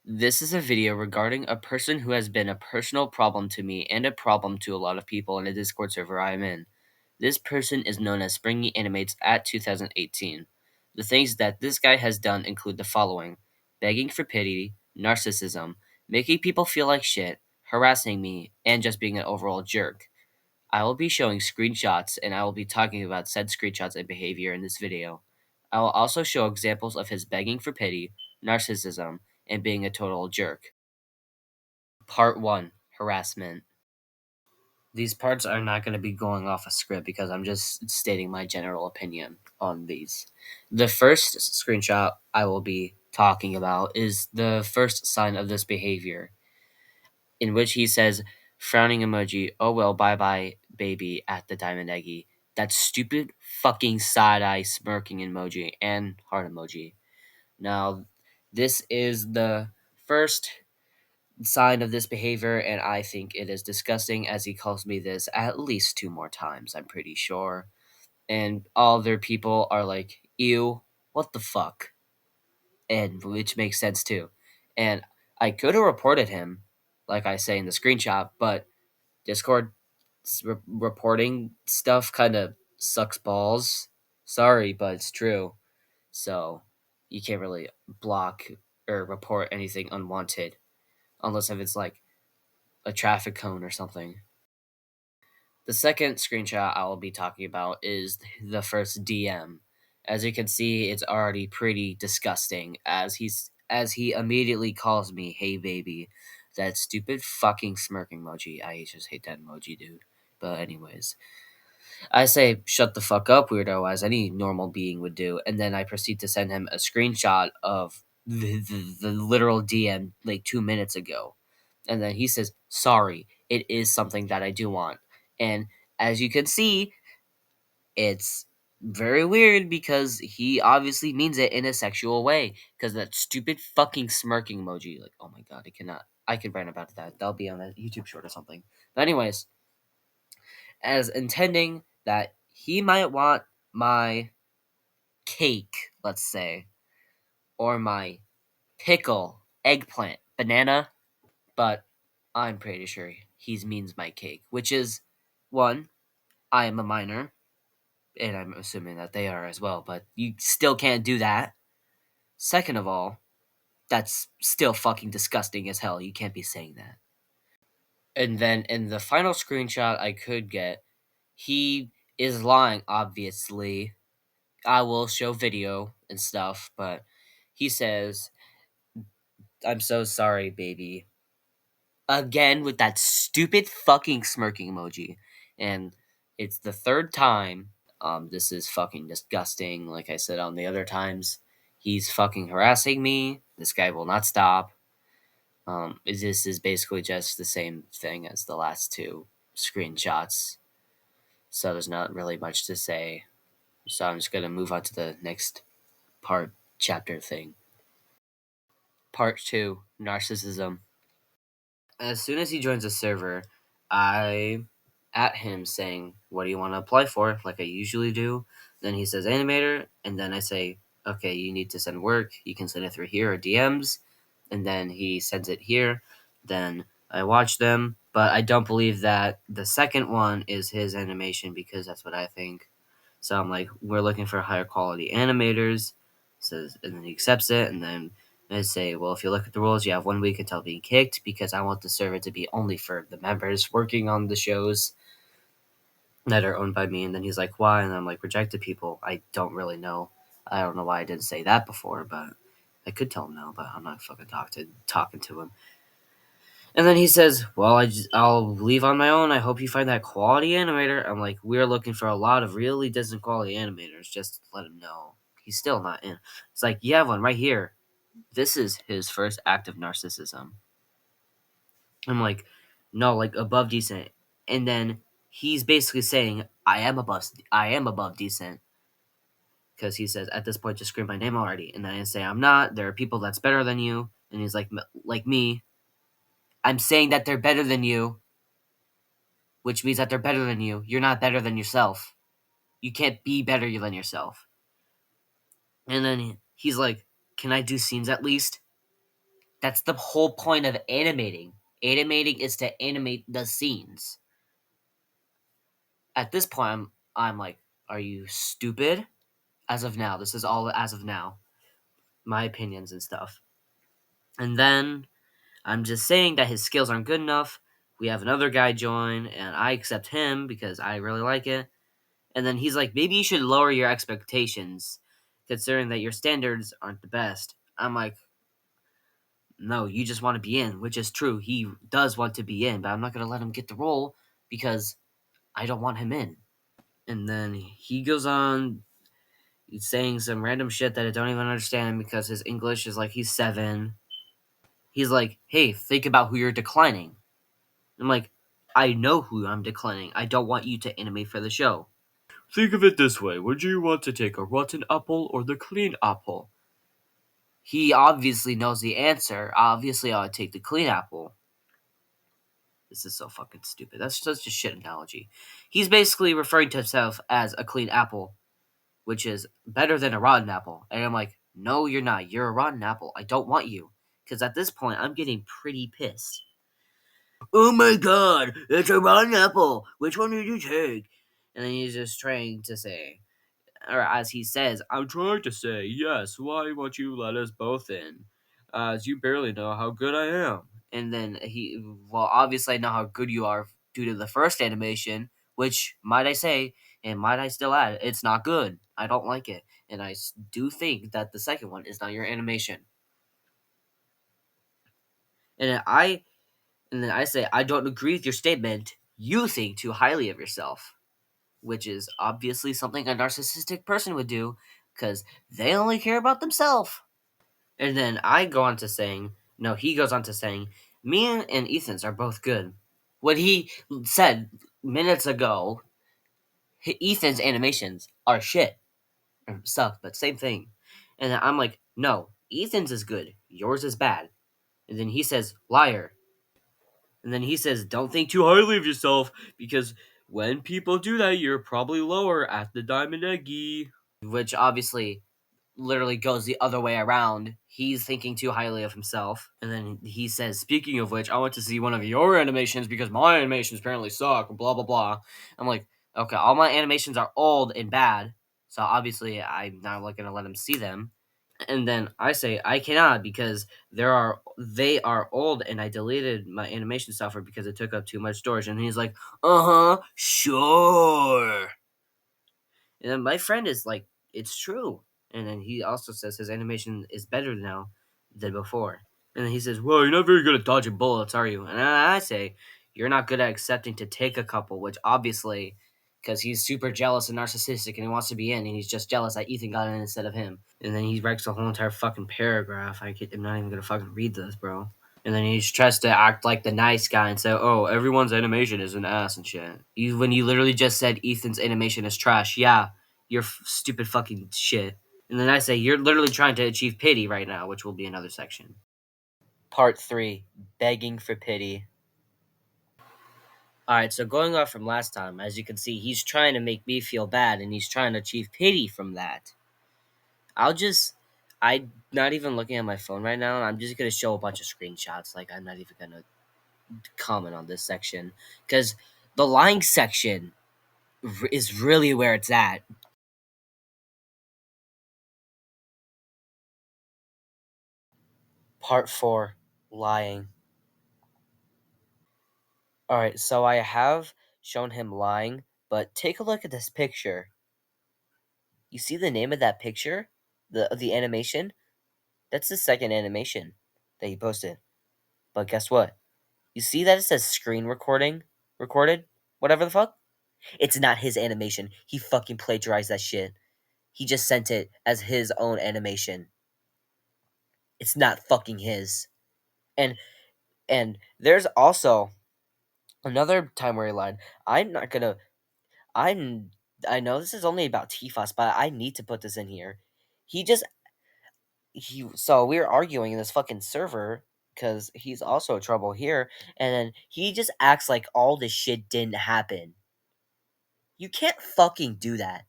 This is a video regarding a person who has been a personal problem to me and a problem to a lot of people in a Discord server I am in. This person is known as Springyanimate at 2018. The things that this guy has done include the following: begging for pity, narcissism, making people feel like shit, harassing me, and just being an overall jerk. I will be showing screenshots and I will be talking about said screenshots and behavior in this video. I will also show examples of his begging for pity, narcissism, and being a total jerk. Part 1: Harassment. These parts are not going to be going off a script because I'm just stating my general opinion on these. The first screenshot I will be talking about is the first sign of this behavior, in which he says, frowning emoji, oh well, bye bye, baby, at the diamond eggy. That stupid fucking side eye smirking emoji and heart emoji. Now, this is the first sign of this behavior, and I think it is disgusting as he calls me this at least 2 more times, I'm pretty sure. And all their people are like, ew, what the fuck? And which makes sense too. And I could have reported him, like I say in the screenshot, but Discord reporting stuff kind of sucks balls. Sorry, but it's true. So you can't really block or report anything unwanted unless if it's like a traffic cone or something. The second screenshot I will be talking about is the first DM. As you can see, it's already pretty disgusting as he immediately calls me "Hey baby." That stupid fucking smirk emoji. I just hate that emoji, dude. But anyways, I say shut the fuck up, weirdo, as any normal being would do, and then I proceed to send him a screenshot of the literal DM like 2 minutes ago. And then he says, sorry, it is something that I do want. And as you can see, it's very weird because he obviously means it in a sexual way. Because that stupid fucking smirking emoji, like, oh my god, I could rant about that. That'll be on a YouTube short or something. But anyways, as intending that he might want my cake, let's say, or my pickle, eggplant, banana, but I'm pretty sure he means my cake, which is one, I am a minor, and I'm assuming that they are as well, but you still can't do that. Second of all, that's still fucking disgusting as hell. You can't be saying that. And then in the final screenshot I could get, he is lying, obviously. I will show video and stuff, but he says, I'm so sorry, baby. Again with that stupid fucking smirking emoji. And it's the third time. This is fucking disgusting. Like I said on the other times, he's fucking harassing me. This guy will not stop. This is basically just the same thing as the last two screenshots. So there's not really much to say. So I'm just gonna move on to the next part, chapter thing. Part 2: Narcissism. As soon as he joins the server, I at him saying, what do you want to apply for? Like I usually do. Then he says animator, and then I say, okay, you need to send work. You can send it through here or DMs. And then he sends it here. Then I watch them, but I don't believe that the second one is his animation because that's what I think. So I'm like, we're looking for higher quality animators. Says, and then he accepts it, and then I say, well, if you look at the rules, you have 1 week until being kicked because I want the server to be only for the members working on the shows that are owned by me. And then he's like, why? And I'm like, rejected people. I don't really know. I don't know why I didn't say that before, but I could tell him no, but I'm not fucking talking to him. And then he says, well, I'll leave on my own. I hope you find that quality animator. I'm like, we're looking for a lot of really decent quality animators. Just let him know. He's still not in. It's like, you have one right here. This is his first act of narcissism. I'm like, no, like above decent. And then he's basically saying, I am above decent. Because he says, at this point, just scream my name already. And then I say, I'm not. There are people that's better than you. And he's like me. I'm saying that they're better than you, which means that they're better than you. You're not better than yourself. You can't be better than yourself. And then he's like, can I do scenes at least? That's the whole point of animating. Animating is to animate the scenes. At this point, I'm like, are you stupid? As of now, this is all as of now. My opinions and stuff. And then I'm just saying that his skills aren't good enough. We have another guy join, and I accept him because I really like it. And then he's like, maybe you should lower your expectations, considering that your standards aren't the best. I'm like, no, you just want to be in, which is true. He does want to be in, but I'm not going to let him get the role because I don't want him in. And then he goes on saying some random shit that I don't even understand because his English is like he's 7. He's like, hey, think about who you're declining. I'm like, I know who I'm declining. I don't want you to animate for the show. Think of it this way. Would you want to take a rotten apple or the clean apple? He obviously knows the answer. Obviously, I would take the clean apple. This is so fucking stupid. That's such a shit analogy. He's basically referring to himself as a clean apple, which is better than a rotten apple. And I'm like, no, you're not. You're a rotten apple. I don't want you. Because at this point, I'm getting pretty pissed. Oh my god, it's a rotten apple. Which one did you take? And then he's just trying to say, or as he says, I'm trying to say, yes, why won't you let us both in? As you barely know how good I am. And then well, obviously I know how good you are due to the first animation, which, might I say, and might I still add, it's not good. I don't like it. And I do think that the second one is not your animation. And and then I say, I don't agree with your statement. You think too highly of yourself, which is obviously something a narcissistic person would do because they only care about themselves. And then I go on to saying, no, he goes on to saying, me and Ethan's are both good. What he said minutes ago, Ethan's animations are shit. Or suck, but same thing. And I'm like, no, Ethan's is good. Yours is bad. And then he says, liar. And then he says, don't think too highly of yourself because when people do that, you're probably lower at the Diamond Eggy. Which obviously literally goes the other way around. He's thinking too highly of himself. And then he says, speaking of which, I want to see one of your animations because my animations apparently suck, blah, blah, blah. I'm like, okay, all my animations are old and bad. So obviously I'm not going to let him see them. And then I say I cannot because they are old and I deleted my animation software because it took up too much storage. And he's like, sure. And then my friend is like, it's true. And then he also says his animation is better now than before. And then he says, well, you're not very good at dodging bullets, are you? And I say, you're not good at accepting to take a couple, which obviously, because he's super jealous and narcissistic and he wants to be in, and he's just jealous that Ethan got in instead of him. And then he writes a whole entire fucking paragraph. I'm not even going to fucking read this, bro. And then he tries to act like the nice guy and say, oh, everyone's animation is an ass and shit. When you literally just said Ethan's animation is trash. Yeah, you're stupid fucking shit. And then I say, you're literally trying to achieve pity right now, which will be another section. Part 3, Begging for Pity. Alright, so going off from last time, as you can see, he's trying to make me feel bad and he's trying to achieve pity from that. I'm not even looking at my phone right now, and I'm just going to show a bunch of screenshots. Like, I'm not even going to comment on this section. Because the lying section is really where it's at. Part 4, Lying. Alright, so I have shown him lying, but take a look at this picture. You see the name of that picture? The animation? That's the second animation that he posted. But guess what? You see that it says screen recorded? Whatever the fuck? It's not his animation. He fucking plagiarized that shit. He just sent it as his own animation. It's not fucking his. And there's also another time where he lied. I'm not gonna I'm I know this is only about Tifas, but I need to put this in here. He just so we were arguing in this fucking server because he's also trouble here, and then he just acts like all this shit didn't happen. You can't fucking do that.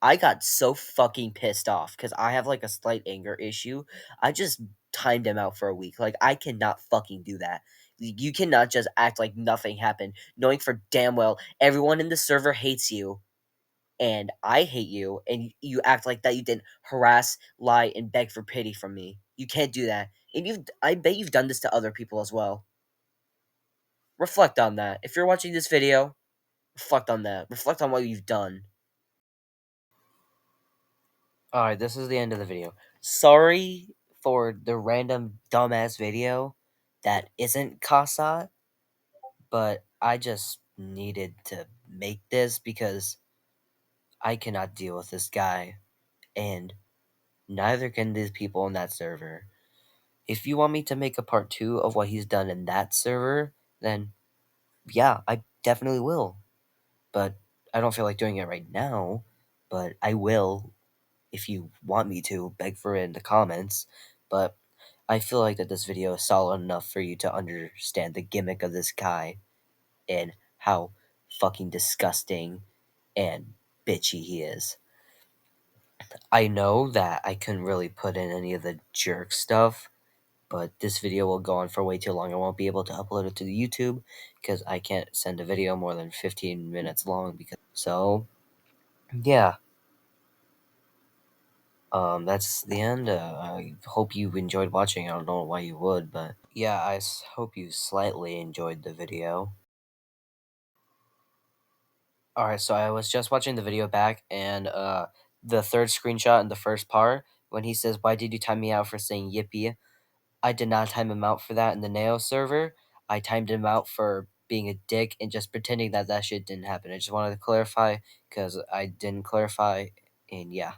I got so fucking pissed off because I have like a slight anger issue. I just timed him out for a week. Like, I cannot fucking do that. You cannot just act like nothing happened, knowing for damn well everyone in the server hates you and I hate you, and you act like that you didn't harass, lie, and beg for pity from me. You can't do that. And I bet you've done this to other people as well. Reflect on that. If you're watching this video, reflect on that. Reflect on what you've done. Alright, this is the end of the video. Sorry for the random dumbass video that isn't Kasat, but I just needed to make this because I cannot deal with this guy, and neither can these people on that server. If you want me to make a part 2 of what he's done in that server, then yeah, I definitely will. But I don't feel like doing it right now, but I will if you want me to. Beg for it in the comments. But I feel like that this video is solid enough for you to understand the gimmick of this guy and how fucking disgusting and bitchy he is. I know that I couldn't really put in any of the jerk stuff, but this video will go on for way too long. I won't be able to upload it to the YouTube because I can't send a video more than 15 minutes long. So, yeah. That's the end. I hope you enjoyed watching. I don't know why you would, but yeah, hope you slightly enjoyed the video. Alright, so I was just watching the video back, and the third screenshot in the first part, when he says, "Why did you time me out for saying yippee?" I did not time him out for that in the Neo server. I timed him out for being a dick and just pretending that that shit didn't happen. I just wanted to clarify because I didn't clarify, and yeah.